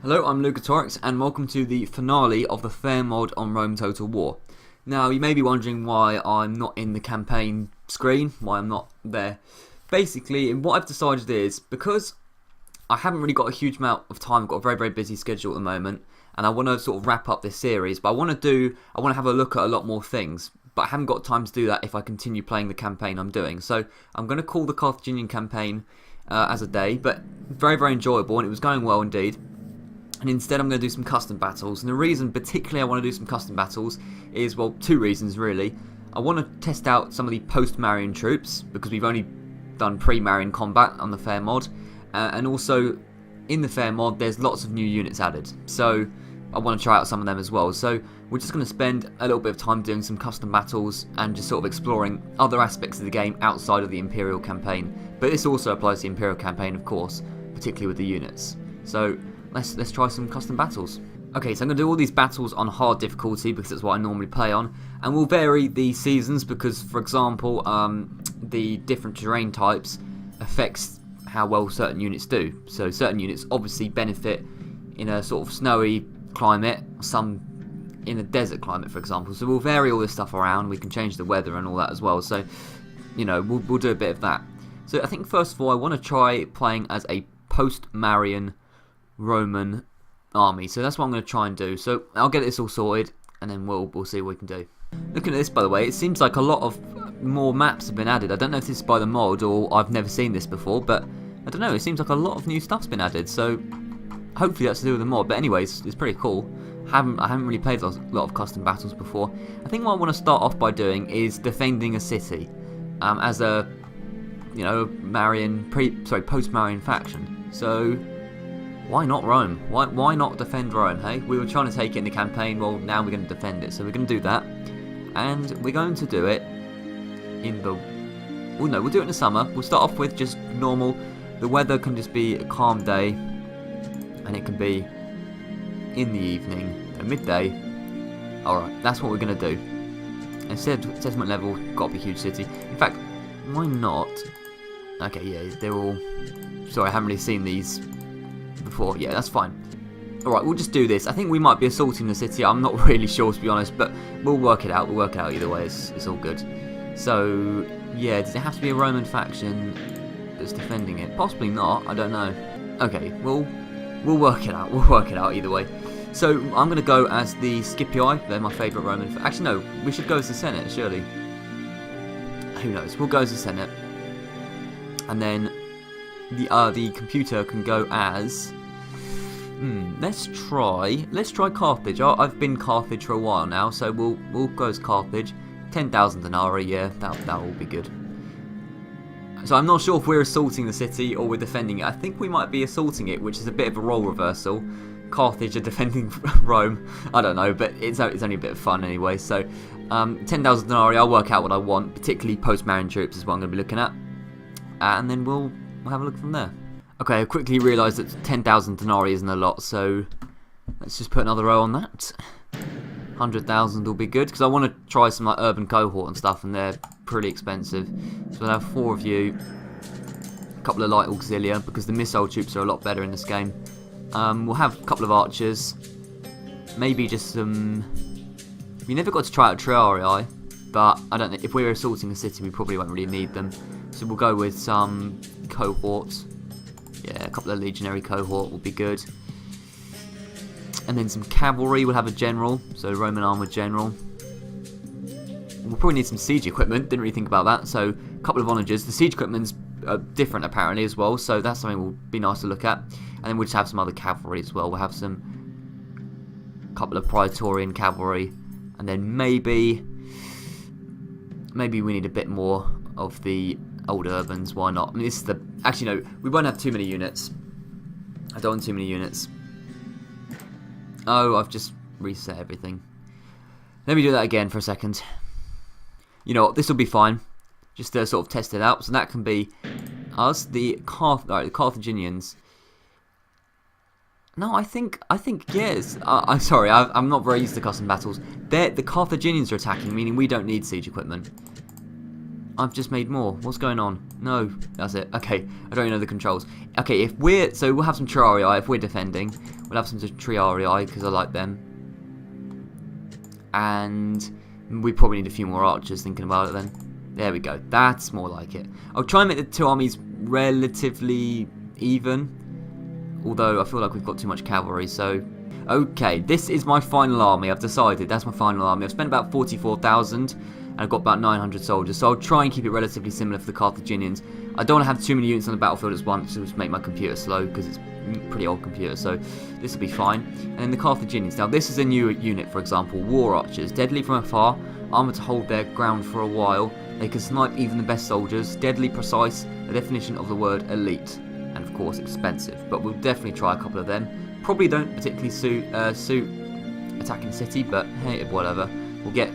Hello, I'm Lucatorix, and welcome to the finale of the Fair mod on Rome Total War. Now, you may be wondering why I'm not in the campaign screen, why I'm not there. Basically, what I've decided is, because I haven't really got a huge amount of time, I've got a very busy schedule at the moment, and I want to sort of wrap up this series, but I want to have a look at a lot more things, but I haven't got time to do that if I continue playing the campaign I'm doing. So, I'm going to call the Carthaginian campaign as a day, but very enjoyable, and it was going well indeed. And instead I'm going to do some custom battles. And the reason particularly I want to do some custom battles is, well, two reasons really. I want to test out some of the post-Marian troops, because we've only done pre-Marian combat on the Fair mod. And also, in the Fair mod, there's lots of new units added. So, I want to try out some of them as well. So, we're just going to spend a little bit of time doing some custom battles and just sort of exploring other aspects of the game outside of the Imperial campaign. But this also applies to the Imperial campaign, of course, particularly with the units. So, let's try some custom battles. Okay, so I'm going to do all these battles on hard difficulty because that's what I normally play on, and we'll vary the seasons because, for example, the different terrain types affects how well certain units do. So certain units obviously benefit in a sort of snowy climate, some in a desert climate, for example. So we'll vary all this stuff around. We can change the weather and all that as well. So, you know, we'll do a bit of that. So I think first of all I want to try playing as a post-Marian Roman army, so that's what I'm going to try and do. So I'll get this all sorted, and then we'll see what we can do. Looking at this, by the way, it seems like a lot of more maps have been added. I don't know if this is by the mod or I've never seen this before, but I don't know. It seems like a lot of new stuff's been added. So hopefully that's to do with the mod. But anyways, it's pretty cool. I haven't really played a lot of custom battles before. I think what I want to start off by doing is defending a city as a post-Marian faction. So why not Rome? Why not defend Rome, hey? We were trying to take it in the campaign, well, now we're going to defend it. So we're going to do that. And we're going to do it in the... Well, no, we'll do it in the summer. We'll start off with just normal. The weather can just be a calm day. And it can be in the evening, midday. Alright, that's what we're going to do. Instead, settlement level, got to be huge city. In fact, why not? Okay, yeah, they're all... Sorry, I haven't really seen these before. Yeah, that's fine. Alright, we'll just do this. I think we might be assaulting the city. I'm not really sure, to be honest, but we'll work it out. We'll work it out either way. It's all good. So, yeah, does it have to be a Roman faction that's defending it? Possibly not. I don't know. Okay, we'll work it out. We'll work it out either way. So, I'm going to go as the Scipii. They're my favourite Roman. Actually, no. We should go as the Senate, surely. Who knows? We'll go as the Senate. And then the computer can go as... let's try Carthage. I've been Carthage for a while now, so we'll go as Carthage. 10,000 denarii, yeah, that will be good. So I'm not sure if we're assaulting the city or we're defending it. I think we might be assaulting it, which is a bit of a role reversal. Carthage are defending Rome. I don't know, but it's only a bit of fun anyway. So 10,000 denarii, I'll work out what I want, particularly post-Marian troops is what I'm going to be looking at. And then we'll have a look from there. Okay, I quickly realised that 10,000 denarii isn't a lot, so let's just put another row on that. 100,000 will be good, because I want to try some like urban cohort and stuff, and they're pretty expensive. So we'll have 4 of you, a couple of light auxilia, because the missile troops are a lot better in this game. We'll have a couple of archers, maybe just some... We never got to try out triarii, but I don't know, if we're assaulting the city we probably won't really need them. So we'll go with some cohorts. Yeah, a couple of legionary cohort will be good. And then some cavalry. We'll have a general, so Roman armoured general. We'll probably need some siege equipment. Didn't really think about that. So a couple of onagers. The siege equipment's different apparently as well, so that's something will be nice to look at. And then we'll just have some other cavalry as well. We'll have some couple of Praetorian cavalry, and then maybe we need a bit more of the old urbans. Why not? I mean, this is the... Actually, no, we won't have too many units. I don't want too many units. Oh, I've just reset everything. Let me do that again for a second. You know what? This will be fine. Just to sort of test it out. So that can be us, the Carthaginians. No, I think yes. I'm sorry, I'm not very used to custom battles. The Carthaginians are attacking, meaning we don't need siege equipment. I've just made more. What's going on? No, that's it. Okay, I don't even know the controls. Okay, if we're... So we'll have some Triarii if we're defending. We'll have some Triarii because I like them. And we probably need a few more archers thinking about it then. There we go. That's more like it. I'll try and make the two armies relatively even. Although I feel like we've got too much cavalry, so... Okay, this is my final army. I've decided that's my final army. I've spent about 44,000 and I've got about 900 soldiers, so I'll try and keep it relatively similar for the Carthaginians. I don't want to have too many units on the battlefield at once to make my computer slow because it's a pretty old computer, so this will be fine. And then the Carthaginians. Now this is a new unit, for example, War Archers. Deadly from afar, armoured to hold their ground for a while. They can snipe even the best soldiers. Deadly precise, the definition of the word elite. And of course expensive, but we'll definitely try a couple of them. Probably don't particularly suit attacking the city, but hey, whatever. We'll get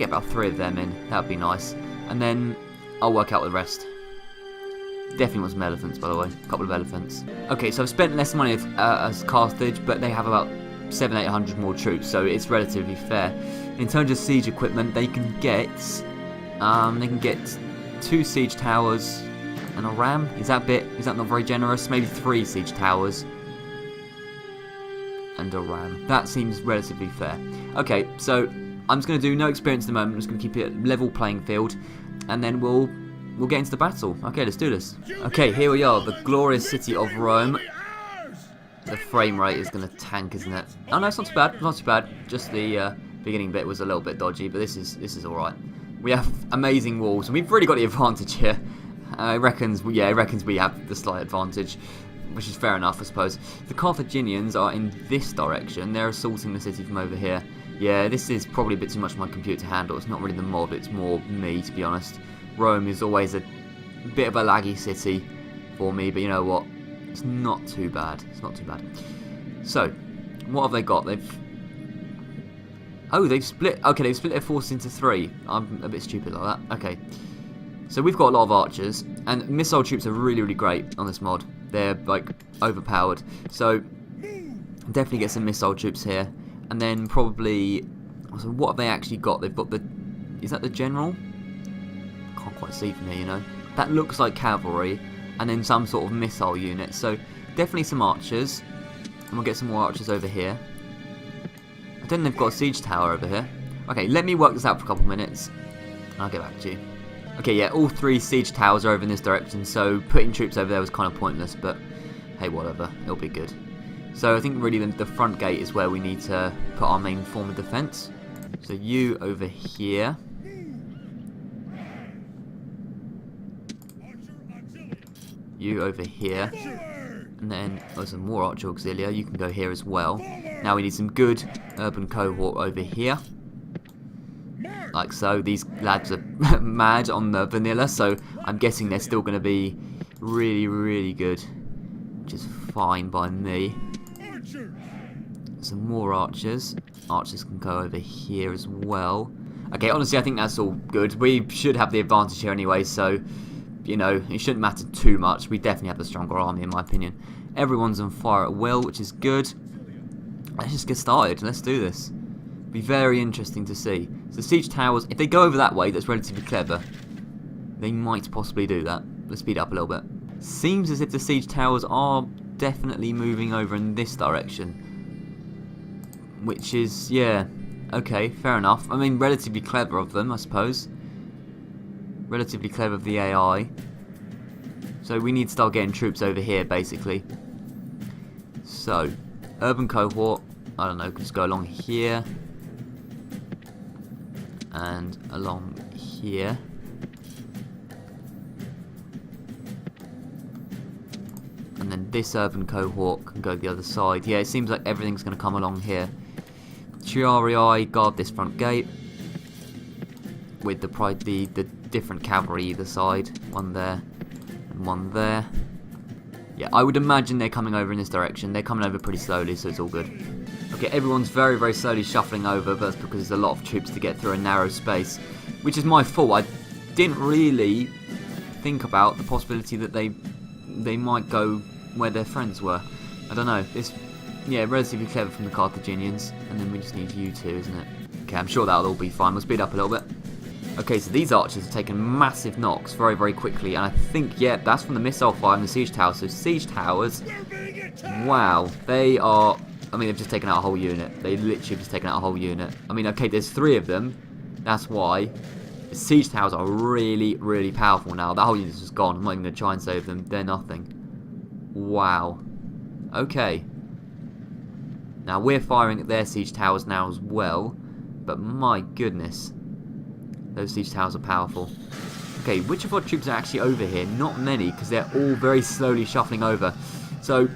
about 3 of them in. That would be nice. And then I'll work out the rest. Definitely want some elephants, by the way. A couple of elephants. Okay, so I've spent less money as Carthage, but they have about 700-800 more troops, so it's relatively fair. In terms of siege equipment, they can get 2 siege towers and a ram. Is that not very generous? Maybe 3 siege towers and a ram. That seems relatively fair. Okay, so I'm just going to do no experience at the moment. I'm just going to keep it a level playing field, and then we'll get into the battle. Okay, let's do this. Okay, here we are, the glorious city of Rome. The frame rate is going to tank, isn't it? Oh no, it's not too bad. Not too bad. Just the beginning bit was a little bit dodgy, but this is all right. We have amazing walls, and we've really got the advantage here. It reckons we have the slight advantage, which is fair enough, I suppose. The Carthaginians are in this direction. They're assaulting the city from over here. Yeah, this is probably a bit too much for my computer to handle. It's not really the mod, it's more me, to be honest. Rome is always a bit of a laggy city for me, but you know what? It's not too bad. It's not too bad. So, what have they got? They've split. Okay, they've split their force into 3. I'm a bit stupid like that. Okay. So we've got a lot of archers, and missile troops are really, really great on this mod. They're, like, overpowered. So, definitely get some missile troops here. And then probably... So what have they actually got? They've got the... Is that the general? Can't quite see from here, you know. That looks like cavalry. And then some sort of missile unit. So, definitely some archers. And we'll get some more archers over here. I don't think they've got a siege tower over here. Okay, let me work this out for a couple of minutes. And I'll get back to you. Okay, yeah, all 3 siege towers are over in this direction, so putting troops over there was kind of pointless, but hey, whatever, it'll be good. So I think really the front gate is where we need to put our main form of defence. So you over here. You over here. And then there's some more archer auxilia, you can go here as well. Now we need some good urban cohort over here. Like so. These lads are mad on the vanilla, so I'm guessing they're still going to be really, really good, which is fine by me. Some more archers. Archers can go over here as well. Okay, honestly, I think that's all good. We should have the advantage here anyway, so, you know, it shouldn't matter too much. We definitely have the stronger army, in my opinion. Everyone's on fire at will, which is good. Let's just get started. Let's do this. Be very interesting to see. So siege towers, if they go over that way, that's relatively clever. They might possibly do that. Let's speed up a little bit. Seems as if the siege towers are definitely moving over in this direction. Which is, yeah, okay, fair enough. I mean, relatively clever of them, I suppose. Relatively clever of the AI. So we need to start getting troops over here, basically. So, urban cohort, I don't know, just go along here. And along here. And then this urban cohort can go the other side. Yeah, it seems like everything's going to come along here. Triarii guard this front gate. With the different cavalry either side. One there and one there. Yeah, I would imagine they're coming over in this direction. They're coming over pretty slowly, so it's all good. Okay, everyone's very, very slowly shuffling over, but that's because there's a lot of troops to get through a narrow space, which is my fault. I didn't really think about the possibility that they might go where their friends were. I don't know. It's, yeah, relatively clever from the Carthaginians, and then we just need you two, isn't it? Okay, I'm sure that'll all be fine. We'll speed up a little bit. Okay, so these archers have taken massive knocks very, very quickly, and I think, yeah, that's from the missile fire and the siege towers. So siege towers, wow, they are, I mean, they've just taken out a whole unit. They literally have just taken out a whole unit. I mean, okay, there's 3 of them, that's why. The siege towers are really, really powerful now. That whole unit's just gone. I'm not even going to try and save them. They're nothing. Wow. Okay. Now, we're firing at their siege towers now as well, but my goodness. Those siege towers are powerful. Okay, which of our troops are actually over here? Not many, because they're all very slowly shuffling over. So,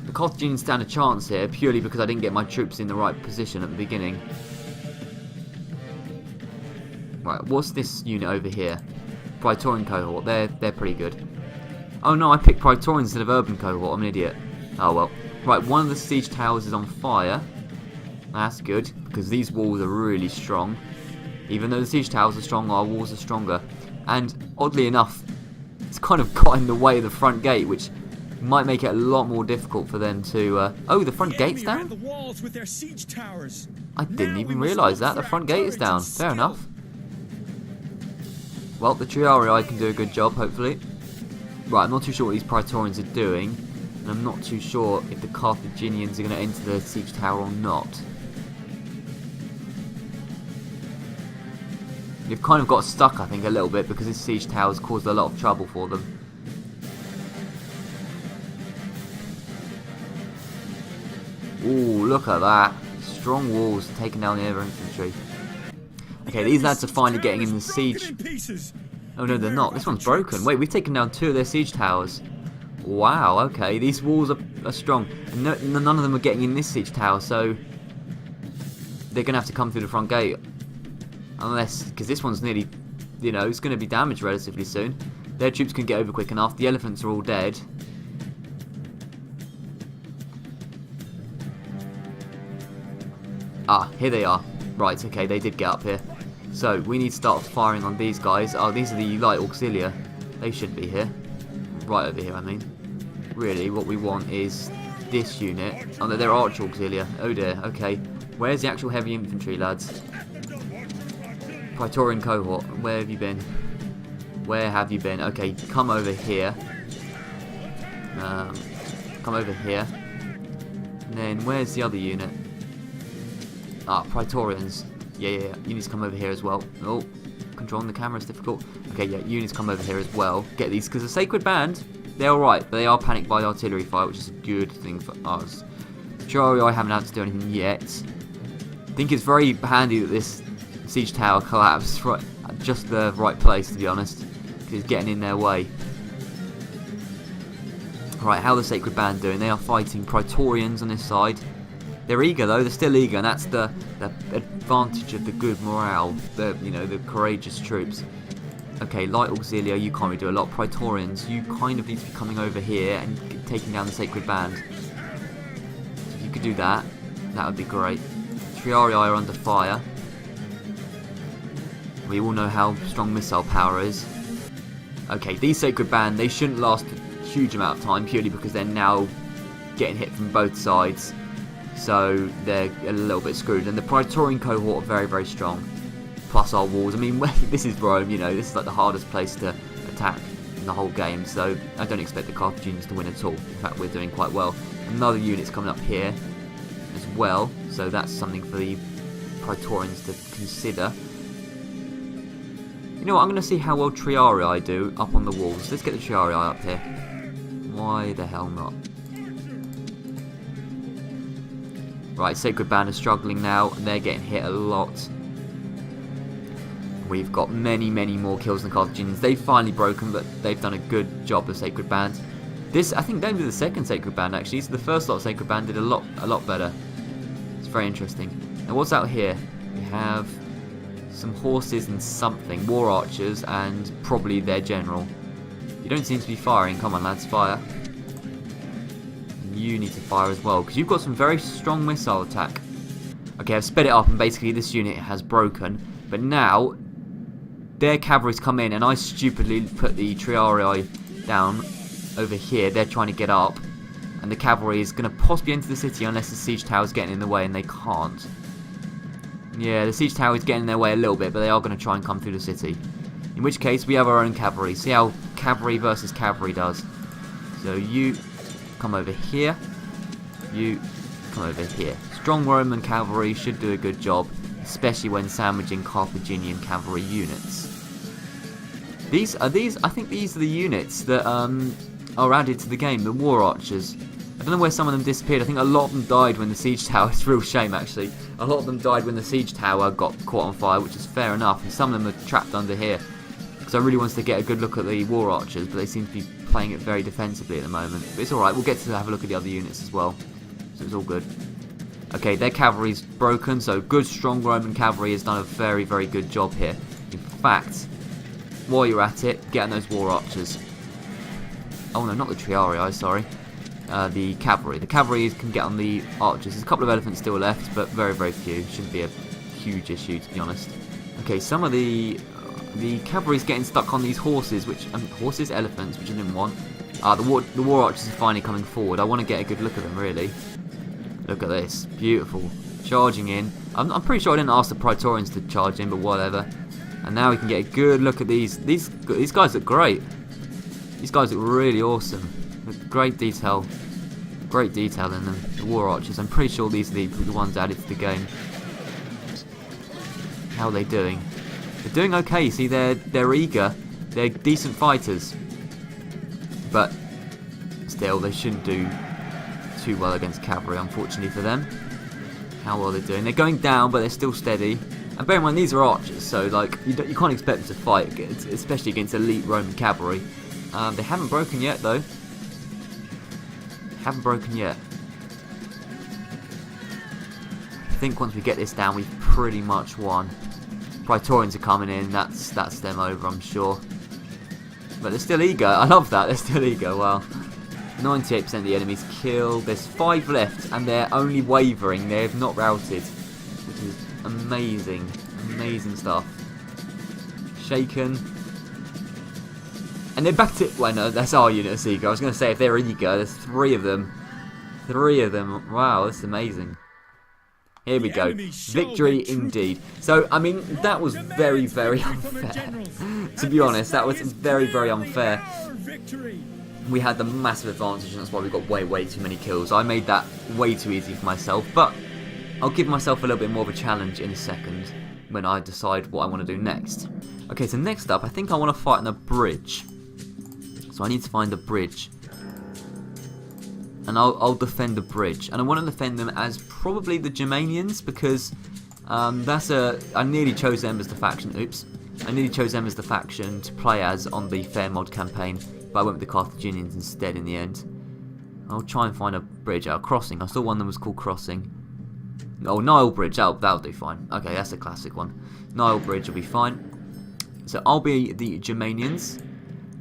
the Carthaginians stand a chance here, purely because I didn't get my troops in the right position at the beginning. Right, what's this unit over here? Praetorian cohort, they're pretty good. Oh no, I picked Praetorians instead of urban cohort, I'm an idiot. Oh well. Right, one of the siege towers is on fire. That's good, because these walls are really strong. Even though the siege towers are strong, our walls are stronger. And, oddly enough, it's kind of got in the way of the front gate, which might make it a lot more difficult for them to... Oh, the front gate's down? The walls with their siege towers. I didn't even realise that. The front gate is down. Fair enough. Well, the Triarii can do a good job, hopefully. Right, I'm not too sure what these Praetorians are doing. And I'm not too sure if the Carthaginians are going to enter the siege tower or not. They've kind of got stuck, I think, a little bit because this siege tower has caused a lot of trouble for them. Ooh, look at that. Strong walls taking down the air infantry. Okay, these lads are finally getting in the siege. Oh no, they're not. This one's broken. Wait, we've taken down 2 of their siege towers. Wow, okay. These walls are strong. And none of them are getting in this siege tower, so they're going to have to come through the front gate. Unless, because this one's nearly, you know, it's going to be damaged relatively soon. Their troops can get over quick enough. The elephants are all dead. Ah, here they are. Right, okay, they did get up here. So, we need to start firing on these guys. Oh, these are the light auxilia. They should be here. Right over here, I mean. Really, what we want is this unit. Oh, no, they're archer auxilia. Oh dear, okay. Where's the actual heavy infantry, lads? Praetorian cohort, where have you been? Where have you been? Okay, come over here. Come over here. And then, where's the other unit? Ah, Praetorians. Yeah. You need to come over here as well. Oh, controlling the camera is difficult. Okay, yeah, you need to come over here as well. Get these, because the Sacred Band, they're alright, but they are panicked by the artillery fire, which is a good thing for us. Triarii haven't had to do anything yet. I think it's very handy that this siege tower collapsed right at just the right place, to be honest, because it's getting in their way. Right, how are the Sacred Band doing? They are fighting Praetorians on this side. They're eager though, they're still eager, and that's the advantage of the good morale, the courageous troops. Okay, light auxilia, you can't really do a lot. Praetorians, you kind of need to be coming over here and taking down the Sacred Band. So if you could do that, that would be great. Triarii are under fire. We all know how strong missile power is. Okay, these Sacred Band, they shouldn't last a huge amount of time, purely because they're now getting hit from both sides. So they're a little bit screwed. And the Praetorian cohort are very, very strong. Plus our walls. I mean, this is Rome, you know. This is like the hardest place to attack in the whole game. So I don't expect the Carthaginians to win at all. In fact, we're doing quite well. Another unit's coming up here as well. So that's something for the Praetorians to consider. You know what? I'm going to see how well Triarii do up on the walls. Let's get the Triarii up here. Why the hell not? Right, Sacred Band is struggling now, and they're getting hit a lot. We've got many, many more kills than the Carthaginians. They've finally broken, but they've done a good job, the Sacred Band. This, I think, they did the second Sacred Band, actually. So the first lot of Sacred Band did a lot better. It's very interesting. Now, what's out here? We have some horses and something. War archers, and probably their general. You don't seem to be firing. Come on, lads, fire. You need to fire as well, because you've got some very strong missile attack. Okay, I've sped it up, and basically this unit has broken. But now, their cavalry's come in, and I stupidly put the Triarii down over here. They're trying to get up, and the cavalry is going to possibly enter the city unless the siege tower's getting in the way, and they can't. Yeah, the siege tower is getting in their way a little bit, but they are going to try and come through the city. In which case, we have our own cavalry. See how cavalry versus cavalry does. So you come over here. You come over here. Strong Roman cavalry should do a good job, especially when sandwiching Carthaginian cavalry units. I think these are the units that are added to the game, the war archers. I don't know where some of them disappeared. I think a lot of them died when the siege tower, it's a real shame actually. A lot of them died when the siege tower got caught on fire, which is fair enough, and some of them are trapped under here. Because I really wanted to get a good look at the war archers, but they seem to be playing it very defensively at the moment. But it's alright, we'll get to have a look at the other units as well. So it's all good. Okay, their cavalry's broken, so good strong Roman cavalry has done a very, very good job here. In fact, while you're at it, get on those war archers. Oh no, not the triarii, sorry. The cavalry. The cavalry can get on the archers. There's a couple of elephants still left, but very, very few. Shouldn't be a huge issue, to be honest. Okay, some of the cavalry's getting stuck on these horses, elephants, which I didn't want. The war archers are finally coming forward. I want to get a good look at them, really. Look at this, beautiful. Charging in. I'm pretty sure I didn't ask the Praetorians to charge in, but whatever. And now we can get a good look at these. These guys look great. These guys look really awesome. With great detail in them. The war archers. I'm pretty sure these are the ones added to the game. How are they doing? They're doing okay. You see, they're eager. They're decent fighters. But still, they shouldn't do too well against cavalry, unfortunately for them. How well they're doing? They're going down, but they're still steady. And bear in mind, these are archers, so like you can't expect them to fight, especially against elite Roman cavalry. They haven't broken yet, though. Haven't broken yet. I think once we get this down, we've pretty much won. Praetorians are coming in. That's them over, I'm sure. But they're still eager. I love that. They're still eager. Wow. 98% of the enemies killed. There's 5 left, and they're only wavering. They have not routed, which is amazing. Amazing stuff. Shaken. And they're back to... Well, no, that's our unit of eager. I was going to say, if they're eager, there's 3 of them. 3 of them. Wow, that's amazing. Here we go. Victory indeed. So, I mean, that was very, very unfair. To be honest, that was very, very unfair. We had the massive advantage, and that's why we got way, way too many kills. I made that way too easy for myself, but I'll give myself a little bit more of a challenge in a second when I decide what I want to do next. Okay, so next up, I think I want to fight on a bridge. So I need to find a bridge. And I'll defend the bridge. And I want to defend them as probably the Germanians, because I nearly chose them as the faction. Oops. I nearly chose them as the faction to play as on the Fair Mod campaign, but I went with the Carthaginians instead in the end. I'll try and find a bridge. A crossing. I saw one that was called Crossing. Oh, Nile Bridge. That'll do fine. Okay, that's a classic one. Nile Bridge will be fine. So I'll be the Germanians.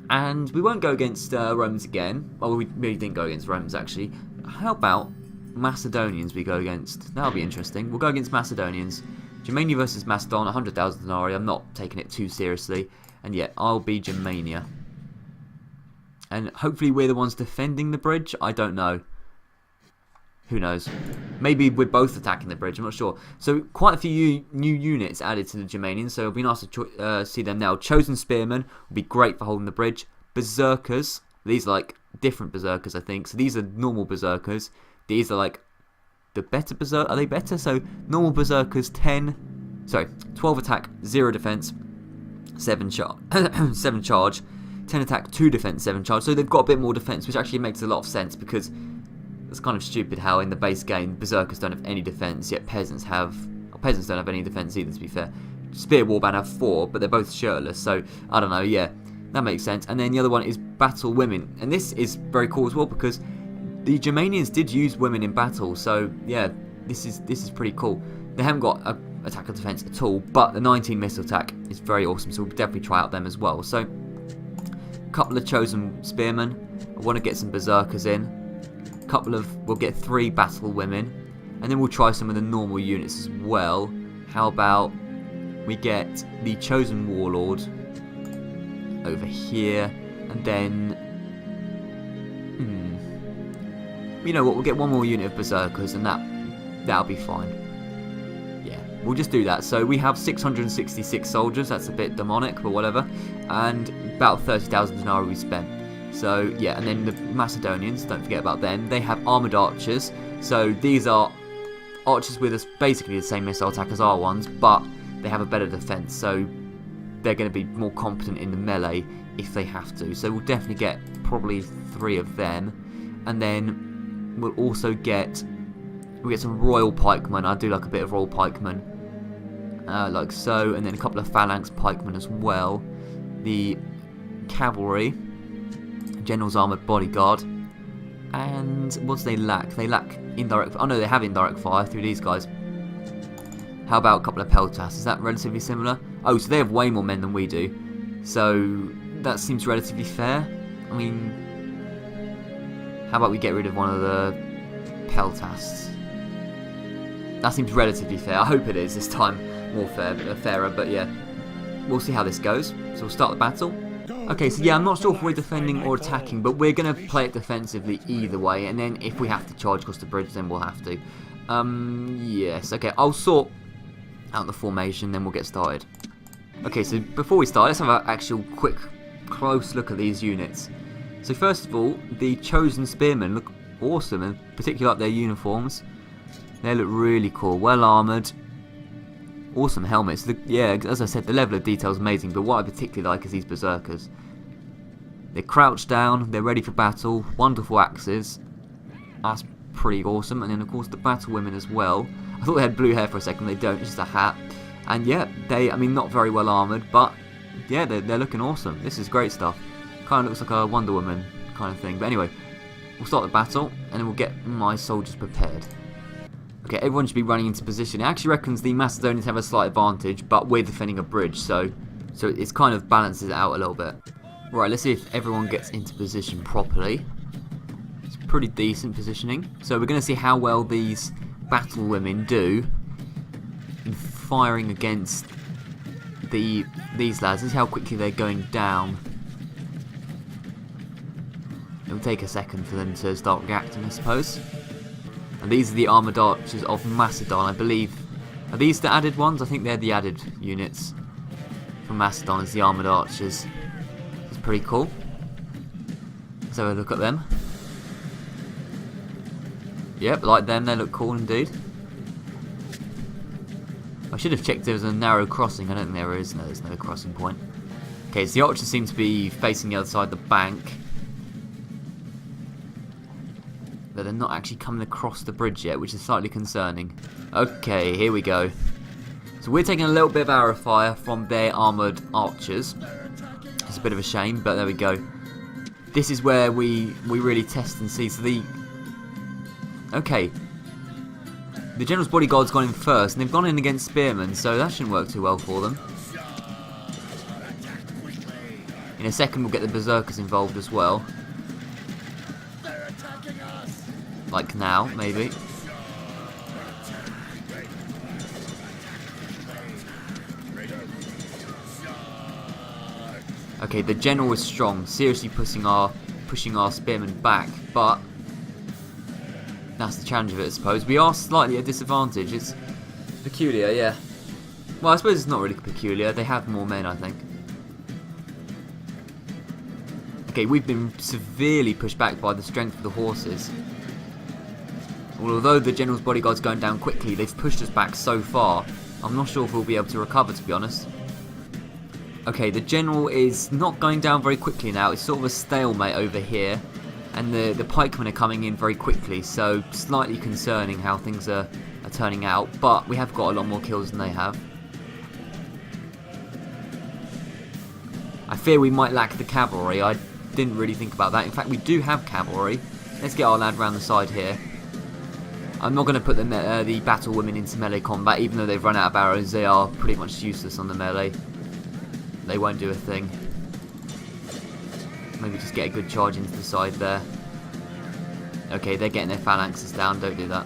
And we won't go against Romans again. Well, we really didn't go against Romans, actually. How about Macedonians we go against? That'll be interesting. We'll go against Macedonians. Germania versus Macedon, 100,000 denarii. I'm not taking it too seriously. And yeah, I'll be Germania. And hopefully we're the ones defending the bridge. I don't know. Who knows? Maybe we're both attacking the bridge. I'm not sure. So quite a few new units added to the Germanians. So it'll be nice to see them now. Chosen Spearmen will be great for holding the bridge. Berserkers. These are like different Berserkers, I think. So these are normal Berserkers. These are like the better Berserkers. Are they better? So normal Berserkers 12 attack, 0 defense, 7 charge. 10 attack, 2 defense, 7 charge. So they've got a bit more defense, which actually makes a lot of sense, because it's kind of stupid how in the base game Berserkers don't have any defense, yet peasants don't have any defense either, to be fair. Spear Warband have 4, but they're both shirtless, so I don't know, yeah, that makes sense. And then the other one is Battle Women, and this is very cool as well, because the Germanians did use women in battle, so yeah, this is pretty cool. They haven't got a attack or defense at all, but the 19 missile attack is very awesome, so we'll definitely try out them as well. So a couple of Chosen Spearmen. I want to get some Berserkers in. We'll get 3 Battle Women, and then we'll try some of the normal units as well. How about we get the Chosen Warlord over here, and then you know what, we'll get one more unit of Berserkers, and that'll be fine. Yeah, we'll just do that. So we have 666 soldiers, that's a bit demonic, but whatever, and about 30,000 denarii we spent. So yeah, and then the Macedonians, don't forget about them, they have armoured archers, so these are archers with basically the same missile attack as our ones, but they have a better defence, so they're going to be more competent in the melee if they have to. So we'll definitely get probably 3 of them, and then we'll also get some royal pikemen. I do like a bit of royal pikemen, like so, and then a couple of phalanx pikemen as well. The cavalry, general's armoured bodyguard, and what do they lack? They lack indirect. Oh no, they have indirect fire through these guys. How about a couple of peltas? Is that relatively similar? Oh, so they have way more men than we do. So that seems relatively fair. I mean, how about we get rid of one of the peltas? That seems relatively fair. I hope it is this time more fairer, but yeah. We'll see how this goes. So we'll start the battle. Okay, so yeah, I'm not sure if we're defending or attacking, but we're going to play it defensively either way, and then if we have to charge across the bridge, then we'll have to. Yes, okay, I'll sort out the formation, then we'll get started. Okay, so before we start, let's have an actual quick, close look at these units. So first of all, the chosen spearmen look awesome, and particularly like their uniforms. They look really cool, well armoured, awesome helmets. Yeah, as I said, the level of detail is amazing, but what I particularly like is these berserkers. They're crouched down, they're ready for battle, wonderful axes. That's pretty awesome. And then of course the battle women as well. I thought they had blue hair for a second, they don't, it's just a hat. And yeah, I mean, not very well armoured, but yeah, they're looking awesome. This is great stuff. Kind of looks like a Wonder Woman kind of thing. But anyway, we'll start the battle, and then we'll get my soldiers prepared. Okay, everyone should be running into position. It actually reckons the Macedonians have a slight advantage, but we're defending a bridge, so it kind of balances it out a little bit. Right, let's see if everyone gets into position properly. It's pretty decent positioning. So we're going to see how well these battle women do in firing against these lads. Let's see how quickly they're going down. It'll take a second for them to start reacting, I suppose. And these are the armoured archers of Macedon, I believe. Are these the added ones? I think they're the added units from Macedon as the armoured archers. It's pretty cool. Let's have a look at them. Yep, like them, they look cool indeed. I should have checked if there was a narrow crossing. I don't think there is. No, there's no crossing point. Okay, so the archers seem to be facing the other side of the bank. But they're not actually coming across the bridge yet, which is slightly concerning. Okay, here we go. So we're taking a little bit of arrow fire from their armoured archers. It's a bit of a shame, but there we go. This is where we really test and see. So okay. The general's bodyguard's gone in first, and they've gone in against spearmen, so that shouldn't work too well for them. In a second we'll get the berserkers involved as well. Like now, maybe. Okay, the general is strong, seriously pushing our spearmen back, but that's the challenge of it, I suppose. We are slightly at a disadvantage. It's peculiar, yeah. Well, I suppose it's not really peculiar. They have more men, I think. Okay, we've been severely pushed back by the strength of the horses. Although the general's bodyguard's going down quickly, they've pushed us back so far. I'm not sure if we'll be able to recover, to be honest. Okay, the general is not going down very quickly now. It's sort of a stalemate over here. And the pikemen are coming in very quickly, so slightly concerning how things are turning out. But we have got a lot more kills than they have. I fear we might lack the cavalry. I didn't really think about that. In fact, we do have cavalry. Let's get our lad round the side here. I'm not going to put the battle women into melee combat, even though they've run out of arrows. They are pretty much useless on the melee. They won't do a thing. Maybe just get a good charge into the side there. Okay, they're getting their phalanxes down. Don't do that.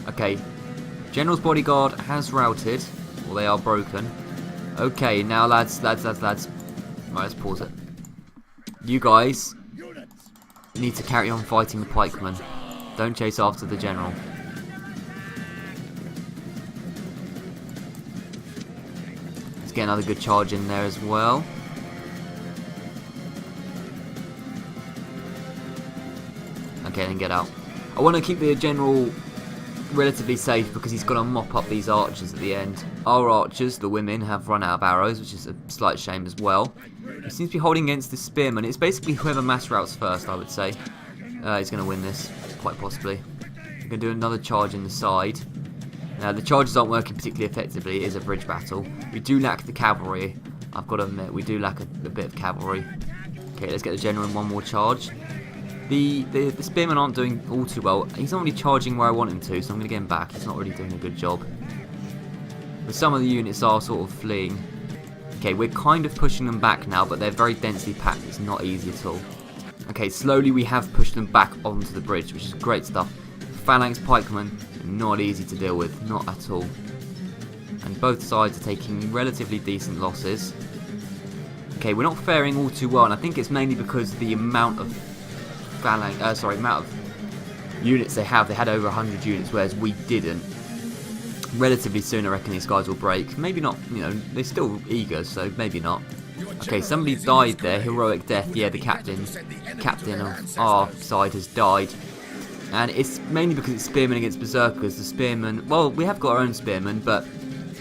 Okay, general's bodyguard has routed. Well, they are broken. Okay, now lads. Right, let's pause it. You guys need to carry on fighting the pikemen. Don't chase after the general. Let's get another good charge in there as well. Okay, then get out. I want to keep the general relatively safe because he's got to mop up these archers at the end. Our archers, the women, have run out of arrows, which is a slight shame as well. He seems to be holding against the spearman. It's basically whoever mass routes first, I would say. He's going to win this, quite possibly. We're going to do another charge in the side. Now, the charges aren't working particularly effectively. It is a bridge battle. We do lack the cavalry. I've got to admit, we do lack a bit of cavalry. Okay, let's get the general in one more charge. The spearmen aren't doing all too well. He's not really charging where I want him to, so I'm going to get him back. He's not really doing a good job. But some of the units are sort of fleeing. Okay, we're kind of pushing them back now, but they're very densely packed. It's not easy at all. Okay, slowly we have pushed them back onto the bridge, which is great stuff. Phalanx pikemen, not easy to deal with, not at all. And both sides are taking relatively decent losses. Okay, we're not faring all too well, and I think it's mainly because the amount of units they have. They had over 100 units, whereas we didn't. Relatively soon, I reckon these guys will break. Maybe not, you know, they're still eager, so maybe not. Okay, somebody died there, heroic death. Yeah, the captain of our side has died. And it's mainly because it's spearmen against berserkers. The spearmen, well, we have got our own spearmen, but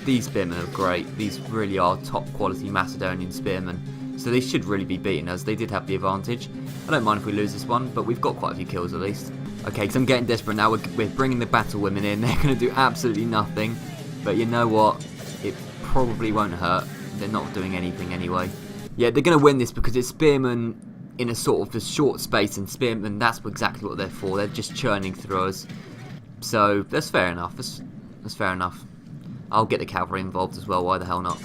these spearmen are great. These really are top quality Macedonian spearmen. So they should really be beating us. They did have the advantage. I don't mind if we lose this one, but we've got quite a few kills at least. Okay, because I'm getting desperate now. We're bringing the battle women in. They're going to do absolutely nothing. But you know what? It probably won't hurt. They're not doing anything anyway. Yeah, they're going to win this because it's spearmen in a sort of a short space. And spearmen, that's exactly what they're for. They're just churning through us. So that's fair enough. That's fair enough. I'll get the cavalry involved as well. Why the hell not?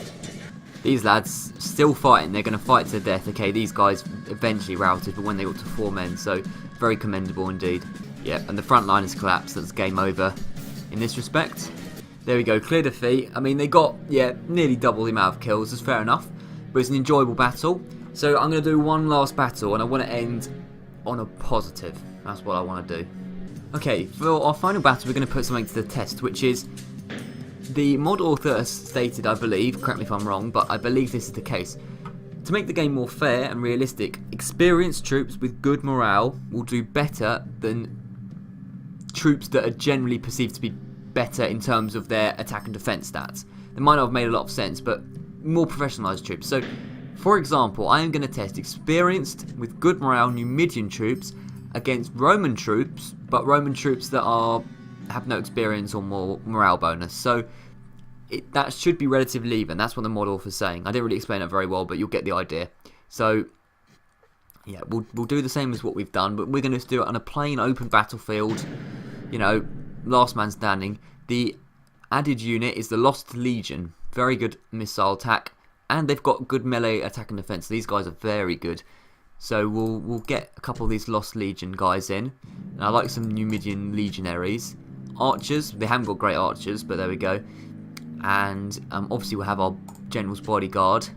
These lads still fighting. They're going to fight to death. Okay, these guys eventually routed, but when they got to 4 men, so very commendable indeed. Yeah, and the front line has collapsed. That's game over in this respect. There we go, clear defeat. I mean, they got, yeah, nearly double the amount of kills. That's fair enough, but it's an enjoyable battle. So I'm going to do one last battle, and I want to end on a positive. That's what I want to do. Okay, for our final battle, we're going to put something to the test, which is the mod author has stated, I believe, correct me if I'm wrong, but I believe this is the case. To make the game more fair and realistic, experienced troops with good morale will do better than troops that are generally perceived to be better in terms of their attack and defense stats. They might not have made a lot of sense, but more professionalized troops. So, for example, I am going to test experienced with good morale Numidian troops against Roman troops, but Roman troops that have no experience or more morale bonus. So that should be relatively even. That's what the mod author is saying. I didn't really explain it very well, but you'll get the idea. So yeah, we'll do the same as what we've done, but we're going to do it on a plain open battlefield. You know, last man standing. The added unit is the Lost Legion. Very good missile attack, and they've got good melee attack and defense. These guys are very good. So we'll get a couple of these Lost Legion guys in. And I like some Numidian legionaries. Archers, they haven't got great archers, but there we go. And obviously we'll have our general's bodyguard.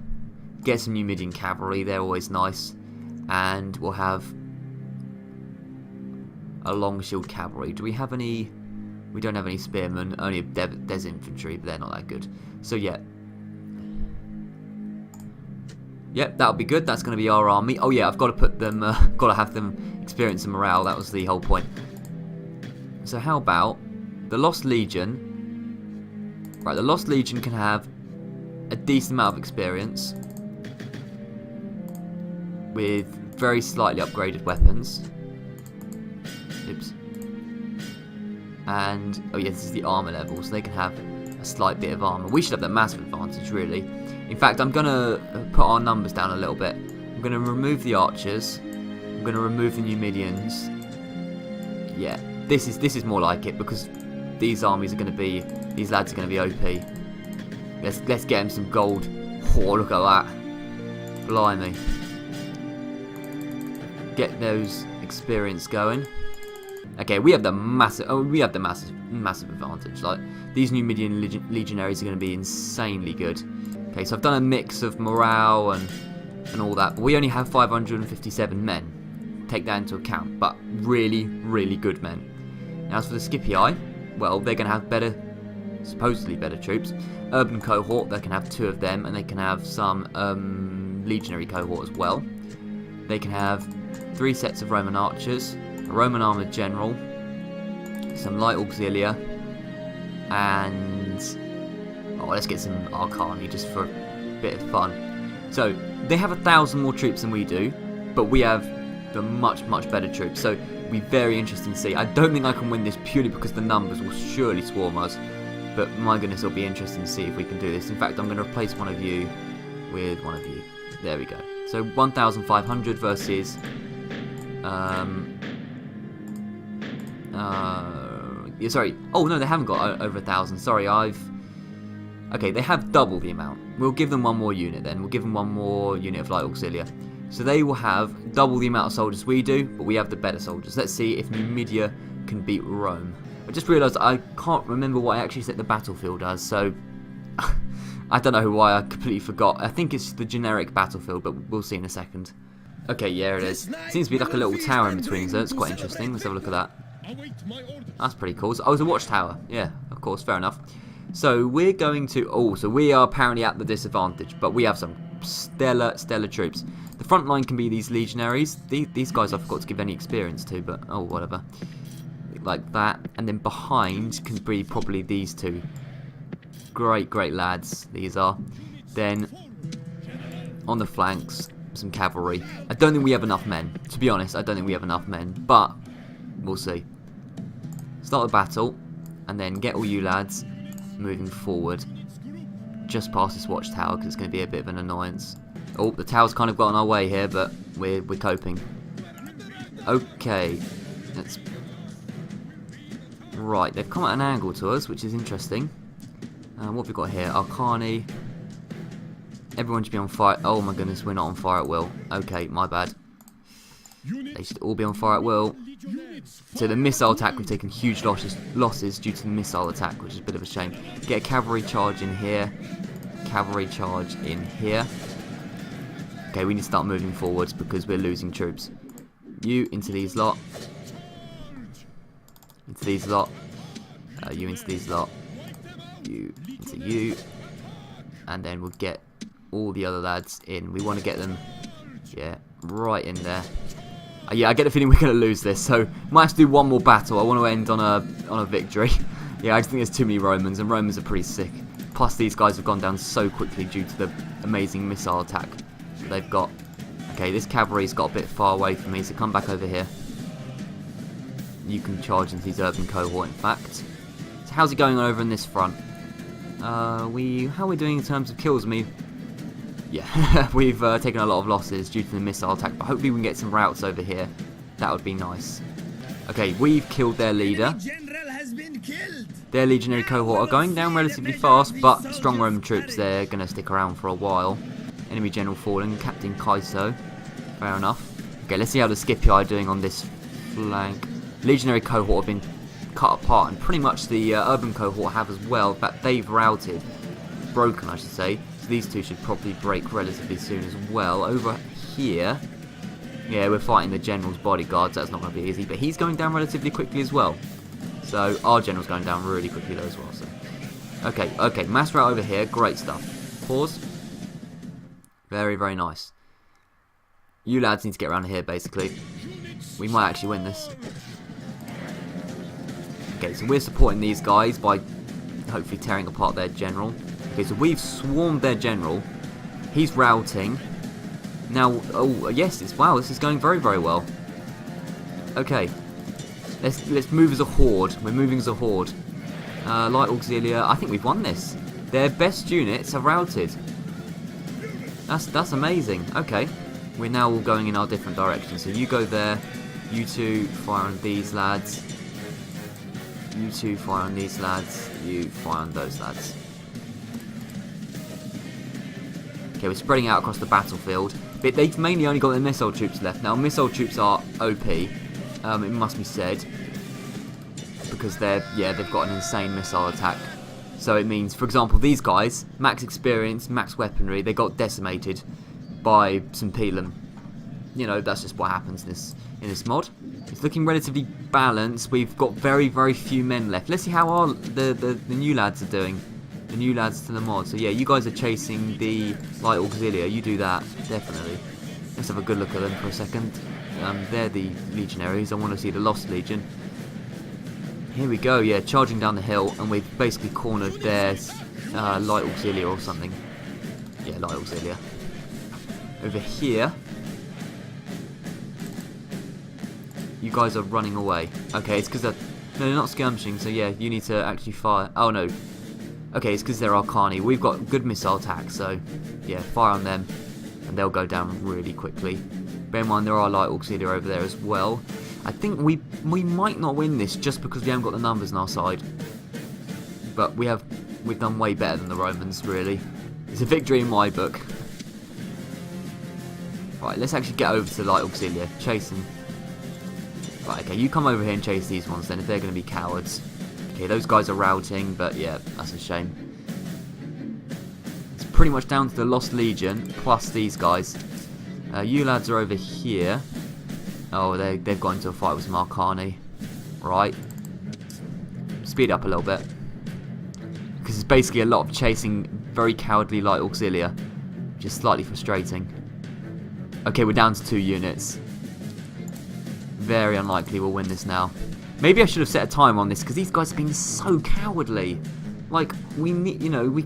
Get some Numidian cavalry, they're always nice. And we'll have a long shield cavalry. Do we have any? We don't have any spearmen, only des infantry, but they're not that good. So yeah. Yep, that'll be good. That's going to be our army. Oh yeah, I've got to put them, got to have them experience some morale. That was the whole point. So how about the Lost Legion? Right, the Lost Legion can have a decent amount of experience with very slightly upgraded weapons. Oops. And oh yeah, this is the armor level, so they can have a slight bit of armor. We should have that massive advantage, really. In fact, I'm gonna put our numbers down a little bit. I'm gonna remove the archers. I'm gonna remove the Numidians. Yeah, this is more like it because these armies are gonna be, these lads are gonna be OP. Let's get them some gold. Oh, look at that! Blimey. Get those experience going. Okay, we have the massive advantage. Like, these Numidian legionaries are going to be insanely good. Okay, so I've done a mix of morale and all that, but we only have 557 men. Take that into account, but really, really good men. Now, as for the Scipii, well, they're going to have better supposedly better troops. Urban cohort, they can have 2 of them, and they can have some legionary cohort as well. They can have 3 sets of Roman archers, a Roman armoured general, some light auxilia, and let's get some Arcani just for a bit of fun. So they have 1,000 more troops than we do, but we have the much better troops. So it'll be very interesting to see. I don't think I can win this purely because the numbers will surely swarm us, but my goodness, it'll be interesting to see if we can do this. In fact, I'm going to replace one of you with one of you. There we go. So 1,500 versus yeah, sorry. Oh no, they haven't got over 1,000. Sorry, okay, they have double the amount. We'll give them one more unit then. We'll give them one more unit of light auxilia. So they will have double the amount of soldiers we do, but we have the better soldiers. Let's see if Numidia can beat Rome. I just realised I can't remember what I actually set the battlefield as, so I don't know why I completely forgot. I think it's the generic battlefield, but we'll see in a second. Okay, yeah, it is. Seems to be like a little tower in between, so it's quite interesting. Let's have a look at that. That's pretty cool. So, it's a watchtower. Yeah, of course, fair enough. So we're going to... so we are apparently at the disadvantage, but we have some stellar troops. The front line can be these legionaries. These guys I forgot to give any experience to, but oh, whatever. Like that. And then behind can be probably these 2. Great lads, these are. Then, on the flanks, some cavalry. I don't think we have enough men. To be honest, I don't think we have enough men, but we'll see. Start the battle, and then get all you lads moving forward just past this watchtower, because it's going to be a bit of an annoyance. Oh, the tower's kind of got in our way here, but we're coping. Okay, let's... Right, they've come at an angle to us, which is interesting. What have we got here? Arcani. Everyone should be on fire. Oh my goodness, we're not on fire at will. Okay, my bad. They should all be on fire at will. So the missile attack, we've taken huge losses due to the missile attack, which is a bit of a shame. Get a cavalry charge in here. Cavalry charge in here. Okay, we need to start moving forwards because we're losing troops. You into these lot. Into these lot. You into these lot. You into you. And then we'll get all the other lads in. We want to get them, yeah, right in there. Yeah, I get the feeling we're going to lose this, so might have to do one more battle. I want to end on a victory. Yeah, I just think there's too many Romans, and Romans are pretty sick. Plus, these guys have gone down so quickly due to the amazing missile attack that they've got. Okay, this cavalry's got a bit far away from me, so come back over here. You can charge into these urban cohort, in fact. So how's it going over in this front? How are we doing in terms of kills? Yeah, we've taken a lot of losses due to the missile attack, but hopefully we can get some routes over here. That would be nice. Okay, we've killed their leader. Their legionary cohort are going down relatively fast, but strong Roman troops, they're going to stick around for a while. Enemy general fallen, Captain Kaiso. Fair enough. Okay, let's see how the Scipii are doing on this flank. Legionary cohort have been cut apart, and pretty much the urban cohort have as well. In fact, they've routed. Broken, I should say. These 2 should probably break relatively soon as well. Over here, yeah, we're fighting the general's bodyguards. That's not going to be easy, but he's going down relatively quickly as well. So our general's going down really quickly though as well. So okay, mass rout over here. Great stuff. Pause. Very nice. You lads need to get around here basically. We might actually win this. Okay, so we're supporting these guys by hopefully tearing apart their general. Okay, so we've swarmed their general. He's routing. Now, oh yes, wow, this is going very well. Okay, let's move as a horde. We're moving as a horde. Light auxilia. I think we've won this. Their best units are routed. That's amazing. Okay, we're now all going in our different directions. So you go there. You 2 fire on these lads. You 2 fire on these lads. You fire on those lads. Okay, we're spreading out across the battlefield, but they've mainly only got their missile troops left. Now, missile troops are OP, it must be said, because they've got an insane missile attack. So it means, for example, these guys, max experience, max weaponry, they got decimated by some Pelem. you know, that's just what happens in this mod. It's looking relatively balanced. We've got very, very few men left. Let's see how the new lads are doing. The new lads to the mod. So yeah, you guys are chasing the light auxilia. You do that, definitely. Let's have a good look at them for a second. They're the legionaries. I want to see the Lost Legion. Here we go, yeah, charging down the hill, and we've basically cornered their light auxilia or something. Yeah, light auxilia. Over here, you guys are running away. Okay, it's because they're not skirmishing, so yeah, you need to actually fire. Oh no. Okay, it's because they're Arcani. We've got good missile attacks, so yeah, fire on them, and they'll go down really quickly. Bear in mind, there are light auxilia over there as well. I think we might not win this just because we haven't got the numbers on our side. But we've done way better than the Romans, really. It's a victory in my book. Right, let's actually get over to light auxilia. Chase them. Right, okay, you come over here and chase these ones then if they're going to be cowards. Okay, those guys are routing, but yeah, that's a shame. It's pretty much down to the Lost Legion plus these guys. You lads are over here. Oh, they've gone into a fight with some Arcani. Right. Speed up a little bit. Because it's basically a lot of chasing very cowardly light auxilia. Which is slightly frustrating. Okay, we're down to 2 units. Very unlikely we'll win this now. Maybe I should have set a time on this because these guys have been so cowardly. Like, we need, you know,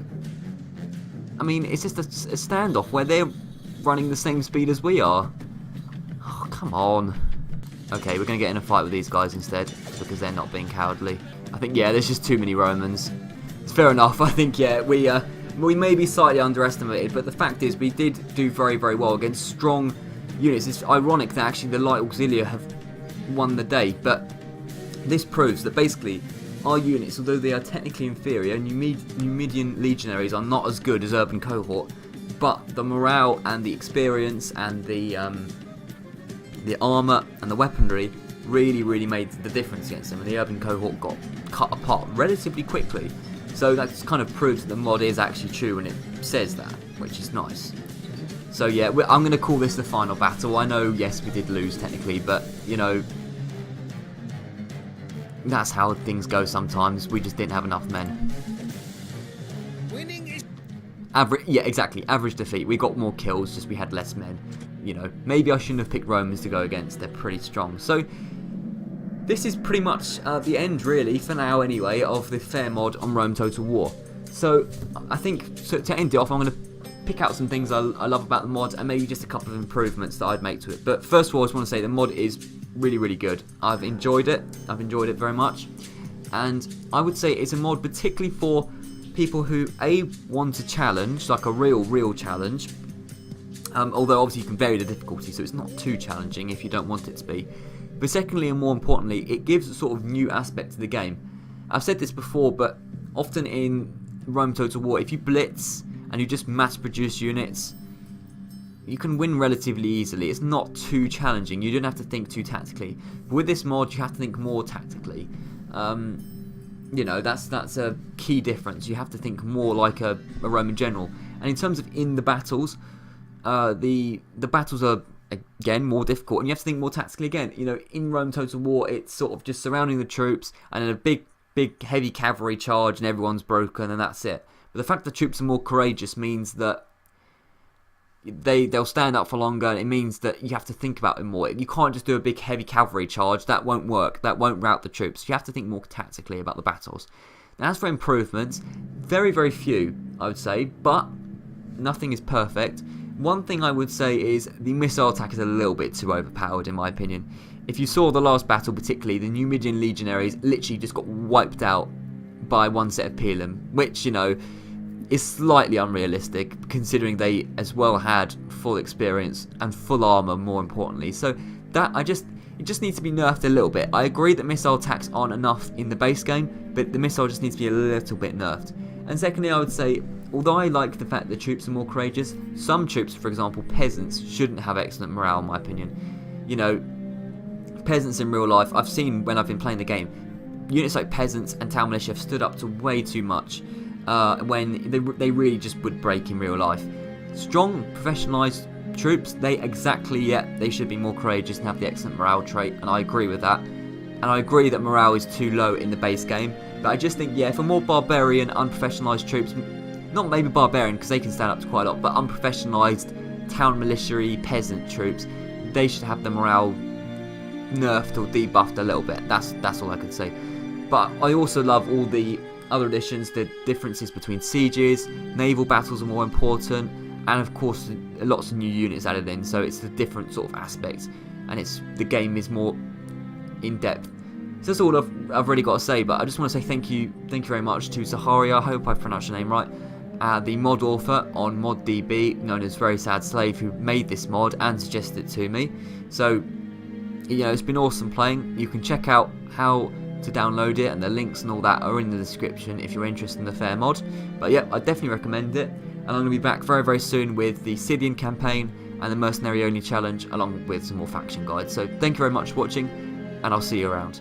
I mean, it's just a standoff where they're running the same speed as we are. Oh, come on. Okay, we're going to get in a fight with these guys instead because they're not being cowardly. I think, yeah, there's just too many Romans. It's fair enough. I think, yeah, we may be slightly underestimated, but the fact is we did do very, very well against strong units. It's ironic that actually the light auxilia have won the day, but this proves that basically our units, although they are technically inferior, Numidian legionaries are not as good as urban cohort, but the morale and the experience and the armour and the weaponry really made the difference against them, and the urban cohort got cut apart relatively quickly. So that kind of proves that the mod is actually true when it says that, which is nice. So yeah, I'm going to call this the final battle. I know, yes, we did lose technically, but, you know, that's how things go sometimes. We just didn't have enough men. Winning is Yeah, exactly. Average defeat. We got more kills, just we had less men. You know, maybe I shouldn't have picked Romans to go against. They're pretty strong. So this is pretty much the end, really, for now anyway, of the fair mod on Rome Total War. So I think to end it off, I'm going to pick out some things I love about the mod and maybe just a couple of improvements that I'd make to it. But first of all, I just want to say the mod is really good. I've enjoyed it very much, and I would say it's a mod particularly for people who want a challenge, like a real challenge, although obviously you can vary the difficulty so it's not too challenging if you don't want it to be, but secondly and more importantly, it gives a sort of new aspect to the game. I've said this before, but often in Rome Total War, if you blitz and you just mass produce units, you can win relatively easily. It's not too challenging. You don't have to think too tactically. But with this mod, you have to think more tactically. You know, that's a key difference. You have to think more like a Roman general. And in terms of in the battles, the battles are again more difficult, and you have to think more tactically again. You know, in Rome Total War, it's sort of just surrounding the troops and then a big heavy cavalry charge, and everyone's broken, and that's it. But the fact that the troops are more courageous means that they'll stand up for longer, and it means that you have to think about it more. You can't just do a big heavy cavalry charge. That won't work. That won't rout the troops. You have to think more tactically about the battles. Now, as for improvements, very few, I would say, but nothing is perfect. One thing I would say is the missile attack is a little bit too overpowered, in my opinion. If you saw the last battle particularly, the Numidian legionaries literally just got wiped out by one set of Pelem, which, you know, is slightly unrealistic considering they as well had full experience and full armour, more importantly. So that it just needs to be nerfed a little bit. I agree that missile attacks aren't enough in the base game, but the missile just needs to be a little bit nerfed. And secondly, I would say, although I like the fact that troops are more courageous, some troops, for example peasants, shouldn't have excellent morale in my opinion. You know, peasants in real life, I've seen when I've been playing the game, units like peasants and town militia have stood up to way too much when they really just would break in real life. Strong, professionalised troops, they should be more courageous and have the excellent morale trait, and I agree with that. And I agree that morale is too low in the base game, but I just think, yeah, for more barbarian, unprofessionalised troops, not maybe barbarian because they can stand up to quite a lot, but unprofessionalised town militia peasant troops, they should have the morale nerfed or debuffed a little bit. That's all I could say. But I also love all the other additions, the differences between sieges, naval battles are more important, and of course lots of new units added in, so it's the different sort of aspects, and the game is more in depth. So that's all I've really got to say, but I just want to say thank you very much to Zaharia, I hope I pronounced your name right, the mod author on ModDB, known as Very Sad Slave, who made this mod and suggested it to me. So, you know, it's been awesome playing. You can check out how to download it, and the links and all that are in the description if you're interested in the fair mod. But yeah, I definitely recommend it, and I'm going to be back very, very soon with the Scythian campaign and the Mercenary Only challenge, along with some more faction guides. So thank you very much for watching, and I'll see you around.